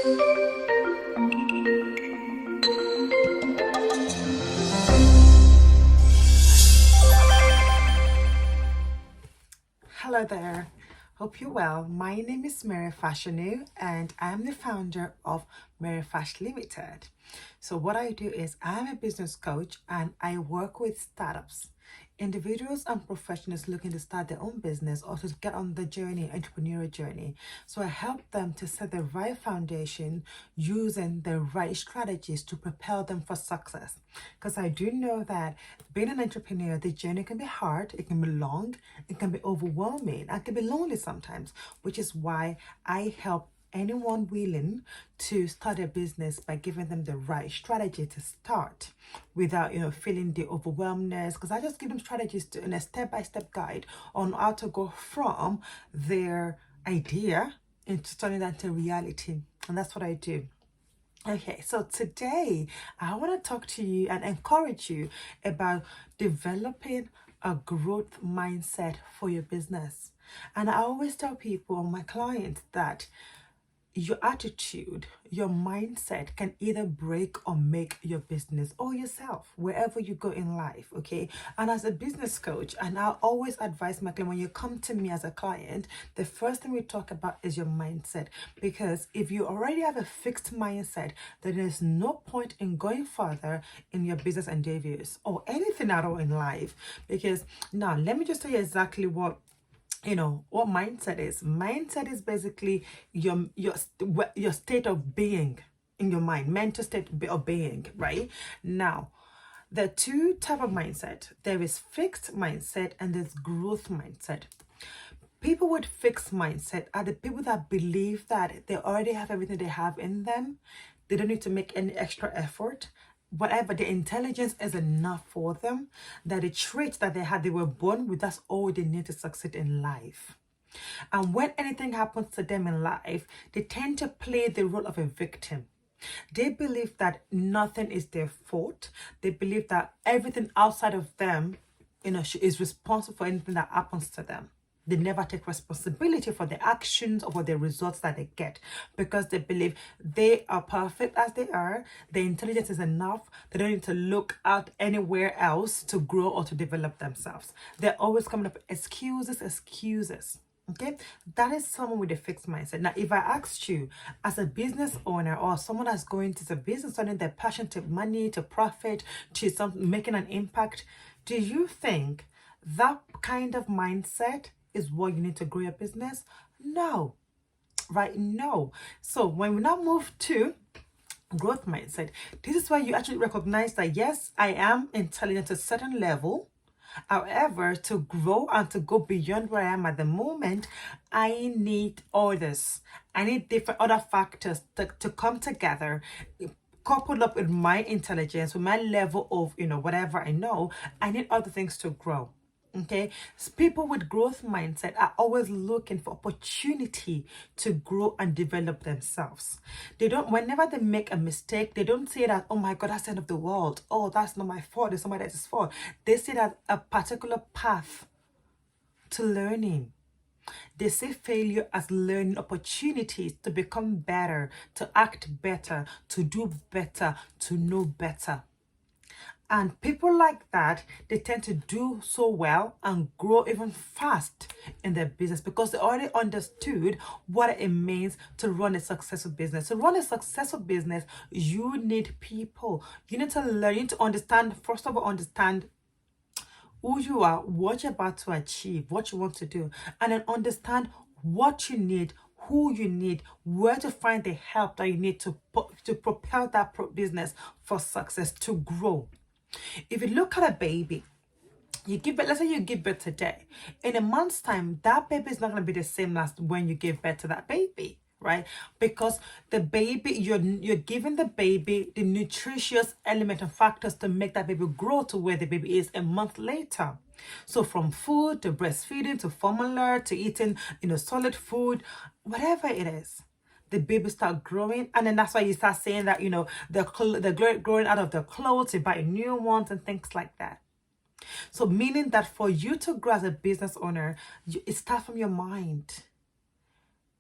Hello there. Hope you're well. My name is Fashanu and I'm the founder of Fash Limited. So what I do is I'm a business coach and I work with startups, individuals and professionals looking to start their own business or to get on the journey, entrepreneurial journey. So I help them to set the right foundation using the right strategies to propel them for success. Because I do know that being an entrepreneur, the journey can be hard, it can be long, it can be overwhelming, it can be lonely sometimes, which is why I help anyone willing to start a business by giving them the right strategy to start without feeling the overwhelmness, because I just give them strategies in a step-by-step guide on how to go from their idea into turning that into reality. And that's what I do. Okay, so today I want to talk to you and encourage you about developing a growth mindset for your business. And I always tell people, my clients, that your attitude, your mindset can either break or make your business or yourself wherever you go in life. Okay, and as a business coach, and I always advise my client, when you come to me as a client, the first thing we talk about is your mindset, because if you already have a fixed mindset, then there's no point in going further in your business endeavors or anything at all in life. Because now let me just tell you exactly what mindset is. Mindset is basically your state of being in your mind, mental state of being. Right now, there are two type of mindset. There is fixed mindset and there's growth mindset. People with fixed mindset are the people that believe that they already have everything they have in them. They don't need to make any extra effort. Whatever, the intelligence is enough for them, that the traits that they were born with, that's all they need to succeed in life. And when anything happens to them in life, they tend to play the role of a victim. They believe that nothing is their fault. They believe that everything outside of them, is responsible for anything that happens to them. They never take responsibility for the actions or for the results that they get, because they believe they are perfect as they are. Their intelligence is enough. They don't need to look out anywhere else to grow or to develop themselves. They're always coming up with excuses. Okay, that is someone with a fixed mindset. Now, if I asked you as a business owner or someone that's going to the business, turning their passion to money, to profit, to something, making an impact, do you think that kind of mindset is what you need to grow your business? No, right? No. So when we now move to growth mindset, this is where you actually recognize that yes, I am intelligent to a certain level. However, to grow and to go beyond where I am at the moment, I need others. I need different other factors to come together, coupled up with my intelligence, with my level of whatever I know. I need other things to grow. Okay, so people with growth mindset are always looking for opportunity to grow and develop themselves. They don't, whenever they make a mistake, they don't say that, oh my God, that's the end of the world. Oh, that's not my fault, it's somebody else's fault. They see that a particular path to learning. They see failure as learning opportunities to become better, to act better, to do better, to know better. And people like that, they tend to do so well and grow even fast in their business, because they already understood what it means to run a successful business. To run a successful business, you need people. You need to learn, you need to understand, first of all, understand who you are, what you're about to achieve, what you want to do, and then understand what you need, who you need, where to find the help that you need to propel that business for success, to grow. If you look at a baby, you give birth, let's say you give birth today. In a month's time, that baby is not going to be the same as when you give birth to that baby, right? Because the baby, you're giving the baby the nutritious element and factors to make that baby grow to where the baby is a month later. So from food to breastfeeding to formula to eating, solid food, whatever it is, the baby start growing. And then that's why you start saying that, they're growing out of their clothes, you buy new ones and things like that. So meaning that for you to grow as a business owner, it starts from your mind.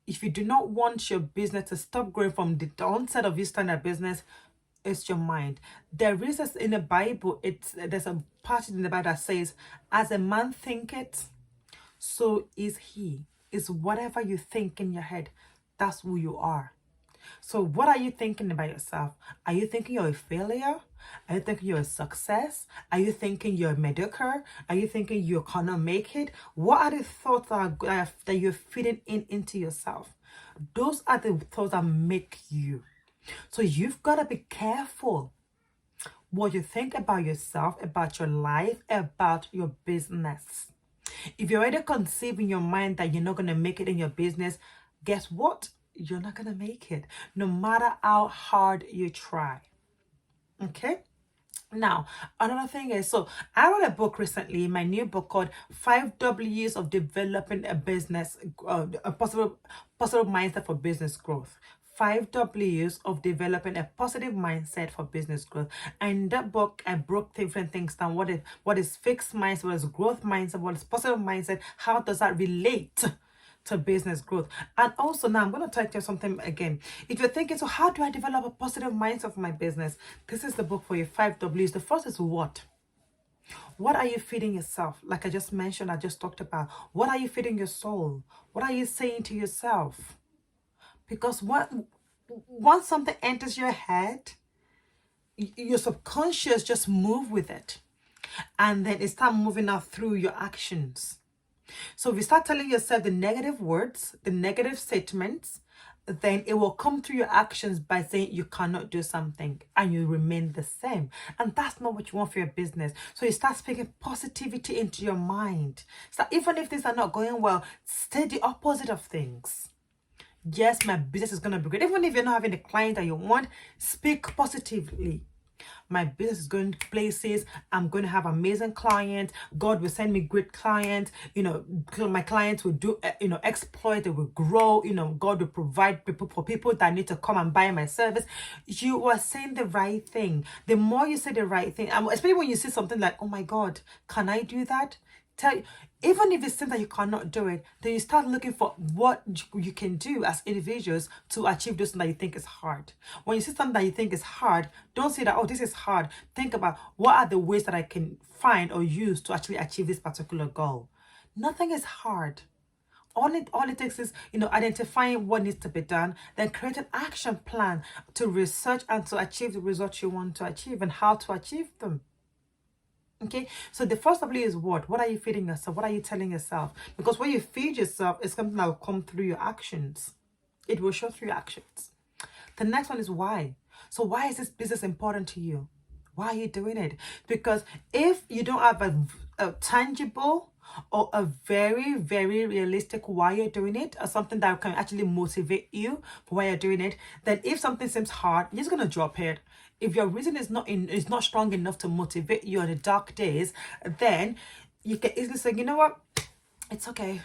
If you do not want your business to stop growing from the onset of you starting a business, it's your mind. There is in the Bible, there's a passage in the Bible that says, as a man thinketh, so is he. It's whatever you think in your head, that's who you are. So what are you thinking about yourself? Are you thinking you're a failure? Are you thinking you're a success? Are you thinking you're mediocre? Are you thinking you cannot make it? What are the thoughts that you're feeding into yourself? Those are the thoughts that make you. So you've got to be careful what you think about yourself, about your life, about your business. If you're already conceiving your mind that you're not going to make it in your business, guess what? You're not going to make it, no matter how hard you try. Okay? Now, another thing is, so I wrote a book recently, my new book called 5 W's of Developing a Business, a positive mindset for business growth. 5 W's of developing a positive mindset for business growth. And in that book, I broke different things down. What is fixed mindset? What is growth mindset? What is positive mindset? How does that relate to business growth? And also, now I'm going to tell you something again. If you're thinking, so how do I develop a positive mindset for my business? This is the book for you, 5 W's. The first is what? What are you feeding yourself? Like I just mentioned, I just talked about. What are you feeding your soul? What are you saying to yourself? Because once something enters your head, your subconscious just move with it. And then it starts moving out through your actions. So if you start telling yourself the negative words, the negative statements, then it will come through your actions by saying you cannot do something and you remain the same. And that's not what you want for your business. So you start speaking positivity into your mind. So even if things are not going well, say the opposite of things. Yes, my business is going to be great. Even if you're not having the client that you want, speak positively. My business is going places. I'm going to have amazing clients. God will send me great clients. My clients will do, exploit. They will grow. God will provide people for people that need to come and buy my service. You are saying the right thing. The more you say the right thing, especially when you see something like, oh my God, can I do that? Even if it's something that you cannot do it, then you start looking for what you can do as individuals to achieve this that you think is hard. When you see something that you think is hard, don't say that, oh, this is hard. Think about what are the ways that I can find or use to actually achieve this particular goal. Nothing is hard. All it takes is, identifying what needs to be done, then create an action plan to research and to achieve the results you want to achieve and how to achieve them. Okay, so the first W is what? What are you feeding yourself? What are you telling yourself? Because when you feed yourself, it's something that will come through your actions. It will show through your actions. The next one is why. So why is this business important to you? Why are you doing it? Because if you don't have a tangible or a very, very realistic why you're doing it, or something that can actually motivate you for why you're doing it, then if something seems hard, you're just going to drop it. If your reason is not strong enough to motivate you on the dark days, then you can easily say, you know what, it's okay.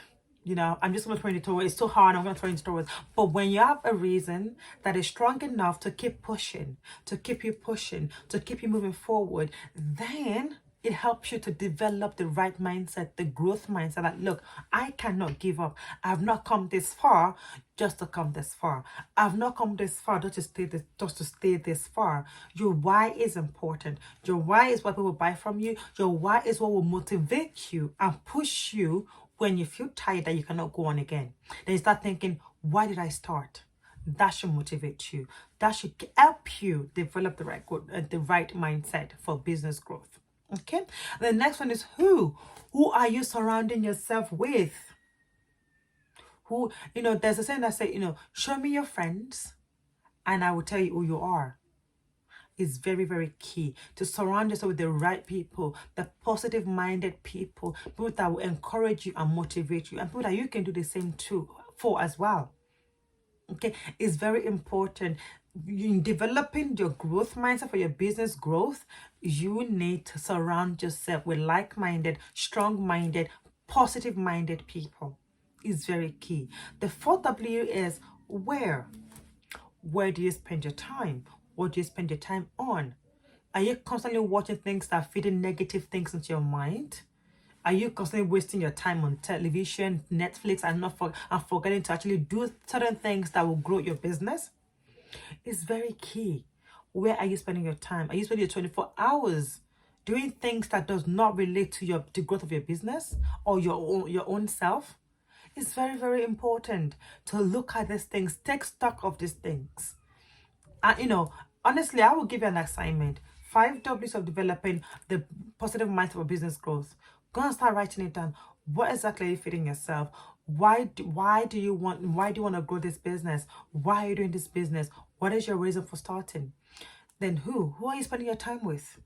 I'm just going to throw it towards. It's too hard. I'm going to throw it towards. But when you have a reason that is strong enough to keep pushing, to keep you pushing, to keep you moving forward, then it helps you to develop the right mindset, the growth mindset that, look, I cannot give up. I've not come this far just to come this far. I've not come this far just to stay this far. Your why is important. Your why is what people buy from you. Your why is what will motivate you and push you when you feel tired that you cannot go on again. Then you start thinking, why did I start? That should motivate you. That should help you develop the right mindset for business growth. Okay. The next one is who. Who are you surrounding yourself with? Who, there's a saying that say, show me your friends and I will tell you who you are. Is very, very key to surround yourself with the right people, the positive minded people that will encourage you and motivate you, and people that you can do the same too for as well. Okay, it's very important. In developing your growth mindset for your business growth, you need to surround yourself with like-minded, strong-minded, positive-minded people. It's very key. The fourth W is where. Where do you spend your time? What do you spend your time on? Are you constantly watching things that are feeding negative things into your mind? Are you constantly wasting your time on television, Netflix, and forgetting to actually do certain things that will grow your business? It's very key. Where are you spending your time? Are you spending your 24 hours doing things that does not relate to the growth of your business or your own self? It's very, very important to look at these things, take stock of these things. And honestly, I will give you an assignment. 5 W's of developing the positive mindset for business growth. Go and start writing it down. What exactly are you feeding yourself? Why do you want to grow this business? Why are you doing this business? What is your reason for starting? Then who are you spending your time with?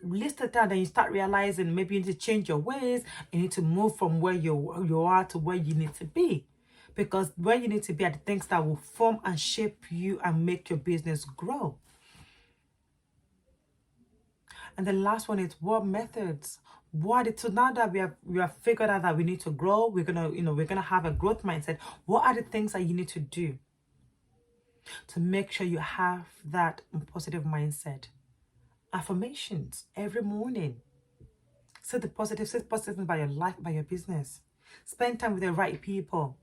List it down, and you start realizing maybe you need to change your ways. You need to move from where you are to where you need to be. Because where you need to be are the things that will form and shape you and make your business grow. And the last one is what methods. So now that we have figured out that we need to grow, we're gonna have a growth mindset. What are the things that you need to do to make sure you have that positive mindset? Affirmations every morning. Say positive things about your life, about your business. Spend time with the right people.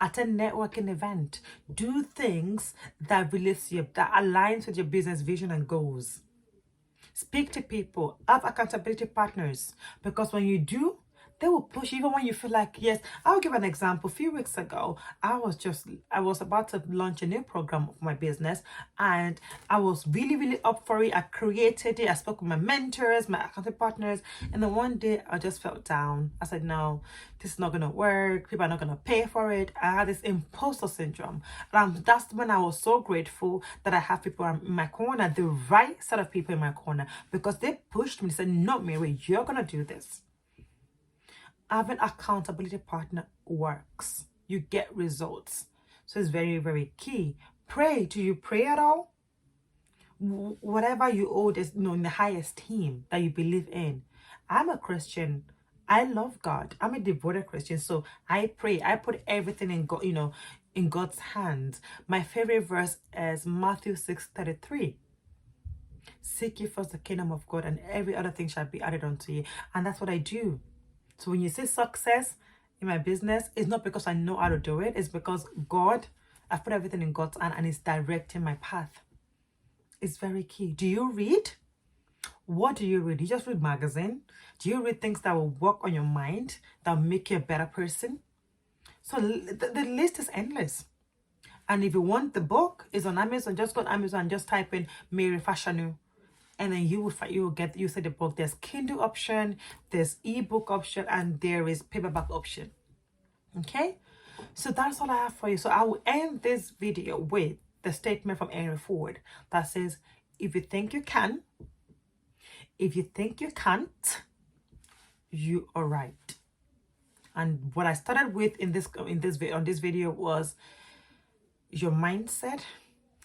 Attend networking event. Do things that aligns with your business vision and goals. Speak to people. Have accountability partners. Because when you do, they will push you even when you feel like, yes. I'll give an example. A few weeks ago, I was about to launch a new program of my business, and I was really, really up for it. I created it. I spoke with my mentors, my accountability partners, and then one day I just felt down. I said, no, this is not going to work. People are not going to pay for it. I had this imposter syndrome. And that's when I was so grateful that I have people in my corner, the right set of people in my corner, because they pushed me and said, no, Mary, you're going to do this. Having accountability partner works. You get results. So it's very, very key. Pray. Do you pray at all? Whatever you hold is, in the highest esteem that you believe in. I'm a Christian. I love God. I'm a devoted Christian. So I pray. I put everything in God, in God's hands. My favorite verse is Matthew 6:33. Seek ye first the kingdom of God, and every other thing shall be added unto you. And that's what I do. So when you say success in my business, it's not because I know how to do it. It's because I've put everything in God's hand, and it's directing my path. It's very key. Do you read? What do you read? Do you just read magazine? Do you read things that will work on your mind, that will make you a better person? So the list is endless. And if you want the book, it's on Amazon. Just go on Amazon and just type in Mary Fashanu. And then you see the book. There's Kindle option, there's ebook option, and there is paperback option. Okay, so that's all I have for you. So I will end this video with the statement from Henry Ford that says, if you think you can, if you think you can't, you are right. And what I started with on this video was your mindset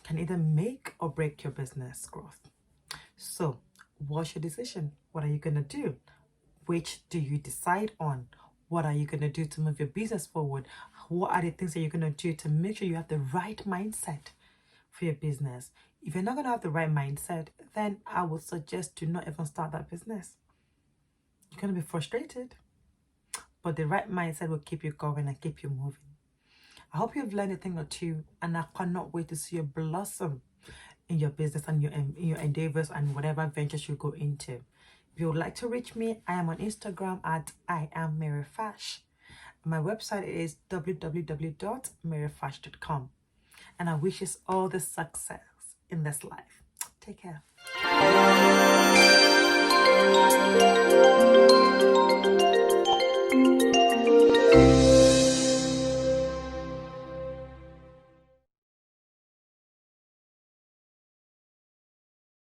can either make or break your business growth. So what's your decision? What are you going to do? Which do you decide on? What are you going to do to move your business forward? What are the things that you're going to do to make sure you have the right mindset for your business? If you're not going to have the right mindset, then I would suggest to not even start that business. You're going to be frustrated, but the right mindset will keep you going and keep you moving. I hope you've learned a thing or two, and I cannot wait to see you blossom in your business and in your endeavors and whatever ventures you go into. If you would like to reach me, I am on Instagram at I am Mary Fash. My website is www.maryfash.com. And I wish you all the success in this life. Take care.